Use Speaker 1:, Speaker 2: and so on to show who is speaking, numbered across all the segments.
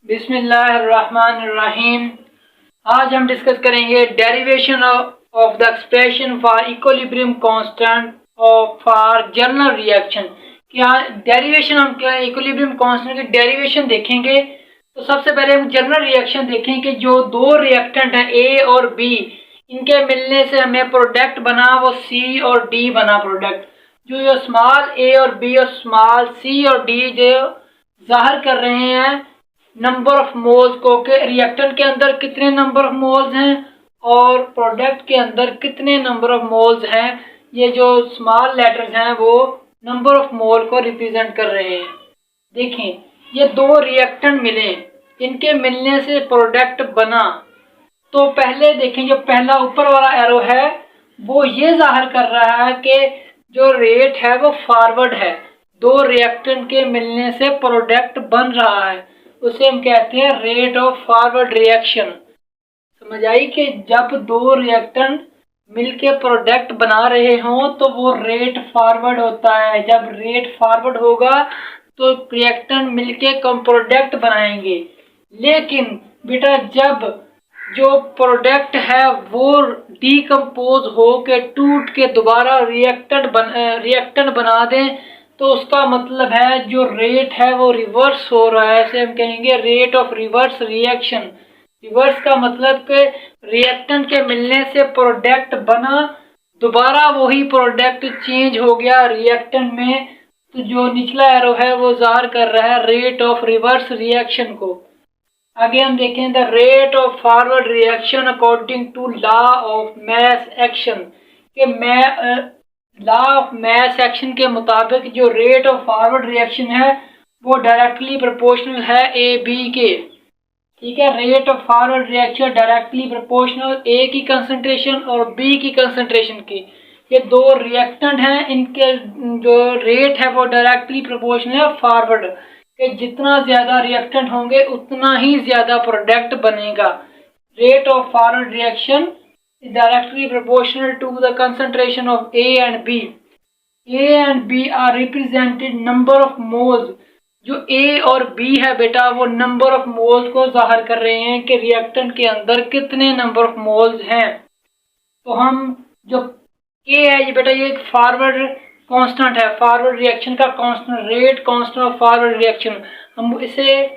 Speaker 1: बिस्मिल्लाहिर्रहमानिर्रहीम। आज हम डिस्कस करेंगे derivation of the expression for equilibrium constant और फॉर जनरल रिएक्शन। क्या डेरिवेशन हम क्या इक्विलिब्रियम कांस्टेंट की डेरिवेशन देखेंगे। तो सबसे पहले हम जनरल रिएक्शन देखेंगे। जो दो रिएक्टेंट हैं ए और बी, इनके मिलने से हमें प्रोडक्ट बना वो सी और डी बना प्रोडक्ट। जो स्मॉल ए और बी और स्मॉल सी और डी जो जाहिर कर रहे हैं नंबर ऑफ मोल्स को, के रिएक्टेंट के अंदर कितने नंबर ऑफ मोल्स हैं और प्रोडक्ट के अंदर कितने नंबर ऑफ मोल्स हैं। ये जो स्मॉल लेटर्स हैं वो नंबर ऑफ मोल को रिप्रेजेंट कर रहे हैं। देखें, ये दो रिएक्टेंट मिले, इनके मिलने से प्रोडक्ट बना। तो पहले देखें, जो पहला ऊपर वाला एरो है वो ये जाहिर कर रहा है कि जो रेट है वो फॉरवर्ड है। दो रिएक्टेंट के मिलने से प्रोडक्ट बन रहा है, उसे हम कहते हैं रेट ऑफ फॉरवर्ड रिएक्शन। समझ आई कि जब दो रिएक्टेंट मिलके प्रोडक्ट बना रहे हों तो वो रेट फॉरवर्ड होता है। जब रेट फॉरवर्ड होगा तो रिएक्टेंट मिलके कम प्रोडक्ट बनाएंगे। लेकिन बेटा जब जो प्रोडक्ट है वो डीकम्पोज हो के टूट के दोबारा रिएक्टेंट बना दें तो उसका मतलब है जो रेट है वो रिवर्स हो रहा है। इसे हम कहेंगे rate of reverse reaction. Reverse का मतलब कि रिएक्टेंट के मिलने से प्रोडक्ट बना, दोबारा वही प्रोडक्ट चेंज हो गया रिएक्टेंट में। तो जो निचला एरो है वो जाहिर कर रहा है रेट ऑफ रिवर्स रिएक्शन को। आगे हम देखें the rate of forward reaction according to law of mass action. कि लॉ ऑफ मास एक्शन के मुताबिक जो रेट ऑफ फॉरवर्ड रिएक्शन है वो डायरेक्टली प्रोपोर्शनल है ए बी के। ठीक है, rate of forward reaction directly proportional ए की कंसंट्रेशन और बी की कंसंट्रेशन की। ये दो रिएक्टेंट हैं, इनके जो रेट है वो डायरेक्टली प्रोपोर्शनल है फॉरवर्ड कि जितना ज्यादा रिएक्टेंट होंगे उतना ही ज्यादा प्रोडक्ट बनेगा। Rate of forward reaction is directly proportional to the concentration of A and B. A and B are represented number of moles. जो A और B है बेटा वो नंबर ऑफ मोल्स को जाहिर कर रहे हैं कि रिएक्टेंट के अंदर कितने नंबर ऑफ मोल्स हैं। तो हम जो K है ये बेटा ये एक फॉरवर्ड कांस्टेंट है, फॉरवर्ड रिएक्शन का constant, rate constant of forward reaction. हम इसे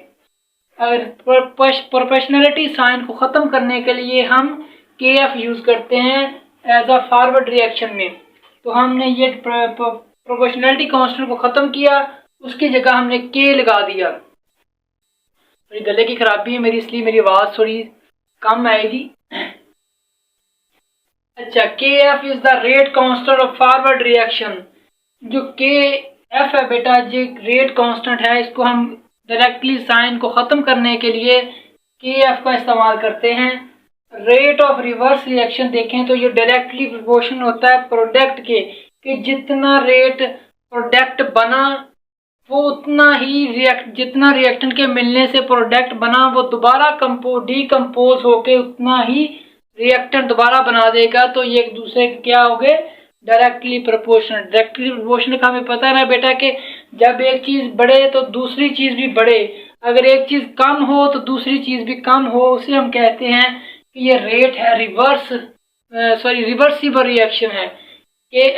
Speaker 1: प्रोपोर्शनैलिटी साइन को ख़त्म करने के लिए हम KF यूज करते हैं एज अ फॉरवर्ड रिएक्शन में। तो हमने ये प्रोपोर्शनैलिटी कांस्टेंट को खत्म किया, उसकी जगह हमने K लगा दिया। मेरी गले की खराबी है मेरी, इसलिए मेरी आवाज थोड़ी कम आएगी। अच्छा, KF is the rate constant of forward reaction. जो KF है बेटा जो रेट कांस्टेंट है, इसको हम डायरेक्टली साइन को खत्म करने के लिए KF का इस्तेमाल करते हैं। रेट ऑफ रिवर्स रिएक्शन देखें तो ये डायरेक्टली प्रोपोर्शनल होता है प्रोडक्ट के, कि जितना रेट प्रोडक्ट बना वो उतना ही जितना रिएक्टेंट के मिलने से प्रोडक्ट बना वो दोबारा डीकम्पोज होके उतना ही रिएक्टेंट दोबारा बना देगा। तो ये एक दूसरे के क्या हो गए, डायरेक्टली प्रोपोर्शनल। डायरेक्टली प्रोपोर्शनल का हमें पता है ना बेटा कि जब एक चीज बढ़े तो दूसरी चीज भी बढ़े, अगर एक चीज कम हो तो दूसरी चीज भी कम हो। उसे हम कहते हैं ये रेट है रिवर्सिबल रिएक्शन है। कि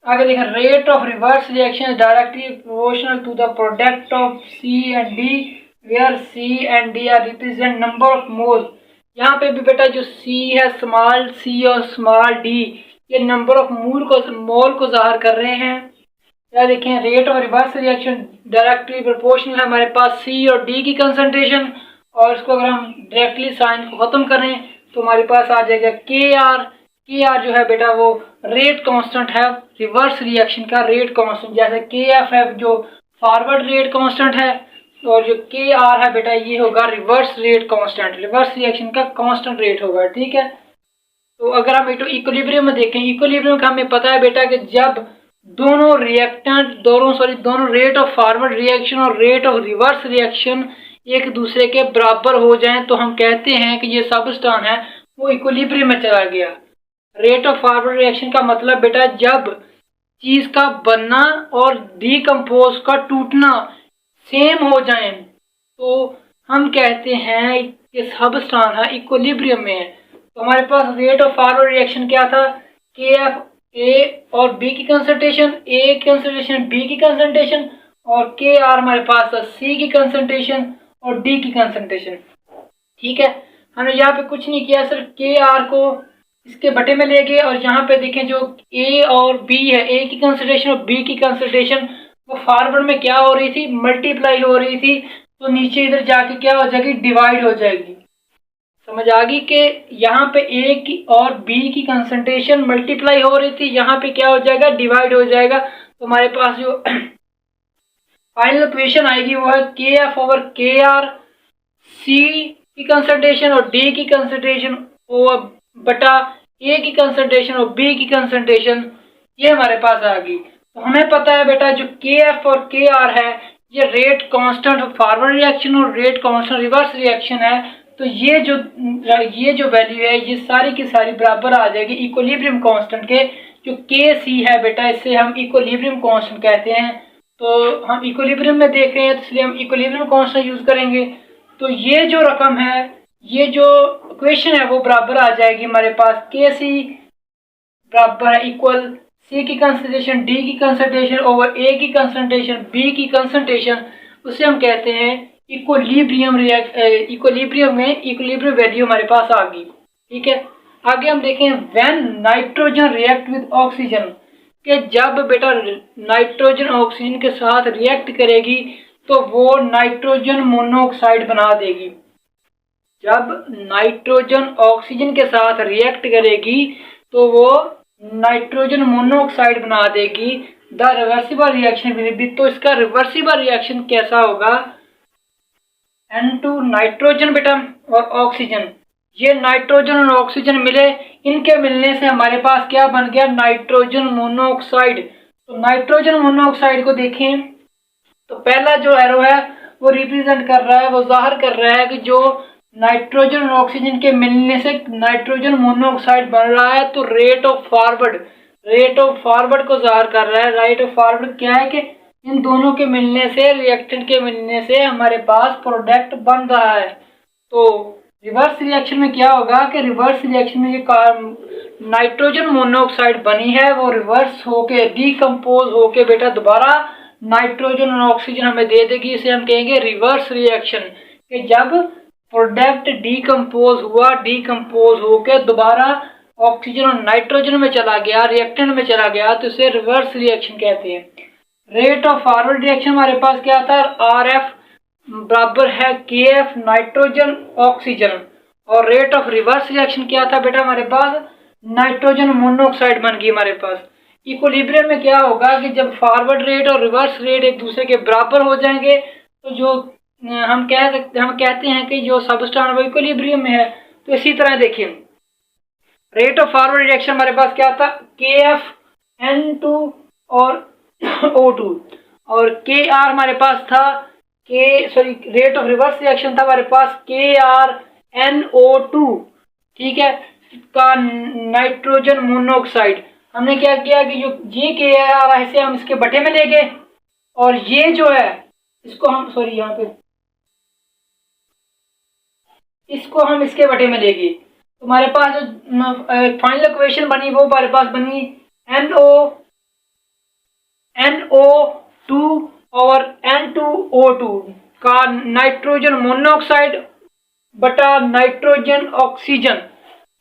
Speaker 1: आगे देखा rate of reverse reaction directly proportional to the product of C and D where C and D are represent number of mole. यहाँ पे भी बेटा जो C है स्मॉल c और स्मॉल d ये नंबर ऑफ मोल को जाहिर कर रहे हैं। या देखें rate of reverse reaction directly proportional है हमारे पास C और D की कंसंट्रेशन, और इसको अगर हम डायरेक्टली साइन को खत्म करें तो हमारे पास आ जाएगा KR जो है बेटा वो रेट कांस्टेंट है रिवर्स रिएक्शन का रेट कांस्टेंट। जैसे KF है जो फॉरवर्ड रेट कांस्टेंट है और जो KR है बेटा ये होगा reverse rate constant, reverse reaction का कांस्टेंट रेट होगा। ठीक है, तो अगर हम इक्विलिब्रियम में देखें, इक्विलिब्रियम का हमें पता है बेटा कि जब दोनों रेट ऑफ फॉरवर्ड रिएक्शन और रेट ऑफ रिवर्स रिएक्शन एक दूसरे के बराबर हो जाएं तो हम कहते हैं कि ये सबस्टान है वो इक्विलिब्रियम में चला गया। रेट ऑफ फॉरवर्ड रिएक्शन का मतलब बेटा जब चीज का बनना और डीकम्पोज का टूटना सेम हो जाएं, तो हम कहते हैं कि सबस्टांस है इक्विलिब्रियम में है। तो हमारे पास रेट ऑफ फॉरवर्ड रिएक्शन क्या था, के एफ ए और बी की कंसंट्रेशन, ए की कंसंट्रेशन, बी की कंसंट्रेशन, और के आर हमारे पास था सी की कंसंट्रेशन और डी की कंसंट्रेशन। ठीक है, हमने यहाँ पे कुछ नहीं किया, सिर्फ के आर को इसके बटे में ले गए और यहाँ पे देखें जो ए और बी है, ए की कंसंट्रेशन और बी की कंसंट्रेशन वो फॉरवर्ड में क्या हो रही थी, मल्टीप्लाई हो रही थी। तो नीचे इधर जाके क्या हो जाएगी, डिवाइड हो जाएगी। समझ आ गई कि यहाँ पे ए की और बी की कंसंट्रेशन मल्टीप्लाई हो रही थी, यहाँ पे क्या हो जाएगा, डिवाइड हो जाएगा। तो हमारे पास जो फाइनल इक्वेशन आएगी वो है के एफ ओवर के आर, सी की कंसंट्रेशन और डी की कंसंट्रेशन ओवर बटा ए की कंसंट्रेशन और बी की कंसंट्रेशन, ये हमारे पास आ गई। तो हमें पता है बेटा जो के एफ और के आर है ये रेट कांस्टेंट फॉरवर्ड रिएक्शन और रेट कांस्टेंट रिवर्स रिएक्शन है। तो ये जो वैल्यू है ये सारी की सारी बराबर आ जाएगी इक्विलिब्रियम कांस्टेंट के। जो के सी है बेटा इसे हम इक्विलिब्रियम कांस्टेंट कहते हैं। तो हम इक्विलिब्रियम में देख रहे हैं तो इसलिए हम इक्विलिब्रियम कांस्टेंट यूज करेंगे। तो ये जो रकम है, ये जो इक्वेशन है वो बराबर आ जाएगी हमारे पास के सी बराबर है इक्वल सी की कंसंट्रेशन, डी की कंसंट्रेशन ओवर ए की कंसंट्रेशन, बी की कंसंट्रेशन, उसे हम कहते हैं इक्विलिब्रियम में इक्विलिब्रियम वैल्यू हमारे पास आ गई। ठीक है, आगे हम देखें when nitrogen react with oxygen, कि जब बेटा नाइट्रोजन ऑक्सीजन के साथ रिएक्ट करेगी तो वो नाइट्रोजन मोनोऑक्साइड बना देगी। जब नाइट्रोजन ऑक्सीजन के साथ रिएक्ट करेगी तो वो नाइट्रोजन मोनोऑक्साइड बना देगी। The reversible reaction will be, तो इसका रिवर्सिबल रिएक्शन कैसा होगा, N2 नाइट्रोजन बेटा और ऑक्सीजन, ये नाइट्रोजन और ऑक्सीजन मिले, इनके मिलने से हमारे पास क्या बन गया, नाइट्रोजन मोनोऑक्साइड। तो नाइट्रोजन मोनोऑक्साइड को देखें तो पहला जो एरो है वो रिप्रेजेंट कर रहा है, वो जाहिर कर रहा है कि जो नाइट्रोजन और ऑक्सीजन के मिलने से नाइट्रोजन मोनोऑक्साइड बन रहा है। तो रेट ऑफ फॉरवर्ड को जाहिर कर रहा है। रेट ऑफ फॉरवर्ड क्या है कि इन दोनों के मिलने से, रिएक्टेंट के मिलने से हमारे पास प्रोडक्ट बन रहा है। तो रिवर्स रिएक्शन में क्या होगा कि रिवर्स रिएक्शन में ये नाइट्रोजन मोनोऑक्साइड बनी है वो रिवर्स होके डीकम्पोज होके बेटा दोबारा नाइट्रोजन और ऑक्सीजन हमें दे देगी। इसे हम कहेंगे रिवर्स रिएक्शन, कि जब प्रोडक्ट डीकम्पोज होके दोबारा ऑक्सीजन और नाइट्रोजन में चला गया, रिएक्टेंट में चला गया, तो इसे रिवर्स रिएक्शन कहते हैं। रेट ऑफ फॉरवर्ड रिएक्शन हमारे पास क्या था, आर एफ बराबर है के एफ नाइट्रोजन ऑक्सीजन, और रेट ऑफ रिवर्स रिएक्शन क्या था बेटा हमारे पास, नाइट्रोजन मोनोऑक्साइड बन गई हमारे पास। इक्विलिब्रियम में क्या होगा कि जब फॉरवर्ड रेट और रिवर्स रेट एक दूसरे के बराबर हो जाएंगे तो जो हम कहते हैं कि जो सबस्टांस वो इक्विलिब्रियम में है। तो इसी तरह देखिए रेट ऑफ फॉरवर्ड रिएक्शन हमारे पास क्या था, के एफ N2 और O2, और के आर हमारे पास था रेट ऑफ रिवर्स रिएक्शन था हमारे पास के आर NO2। ठीक है, का नाइट्रोजन मोनोऑक्साइड। हमने क्या किया कि जो ये के आर है इसे हम इसके बटे में ले गए, और ये जो है इसको हम यहाँ पे इसको हम इसके बटे में ले गए। तो हमारे पास जो फाइनल इक्वेशन बनी वो हमारे पास बनी NO2 और N2O2 का नाइट्रोजन मोनोऑक्साइड बटा नाइट्रोजन ऑक्सीजन।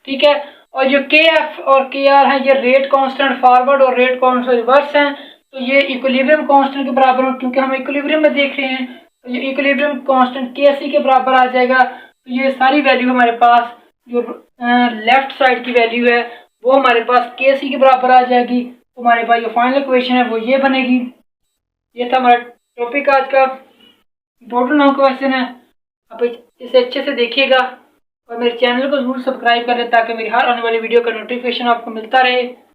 Speaker 1: ठीक है, और जो के एफ और के आर है ये रेट कांस्टेंट फॉरवर्ड और रेट कांस्टेंट रिवर्स हैं। तो ये इक्विलिब्रियम कांस्टेंट के बराबर हो, क्योंकि हम इक्विलिब्रियम में देख रहे हैं। तो ये इक्विलिब्रियम कांस्टेंट के सी के बराबर आ जाएगा। तो ये सारी वैल्यू हमारे पास जो लेफ्ट साइड की वैल्यू है वो हमारे पास के सी के बराबर आ जाएगी। तो हमारे पास जो फाइनल इक्वेशन है वो ये बनेगी। ये था हमारा टॉपिक आज का, टोटल 9 क्वेश्चन है। आप इसे अच्छे से देखिएगा और मेरे चैनल को जरूर सब्सक्राइब करें ताकि मेरी हर आने वाली वीडियो का नोटिफिकेशन आपको मिलता रहे।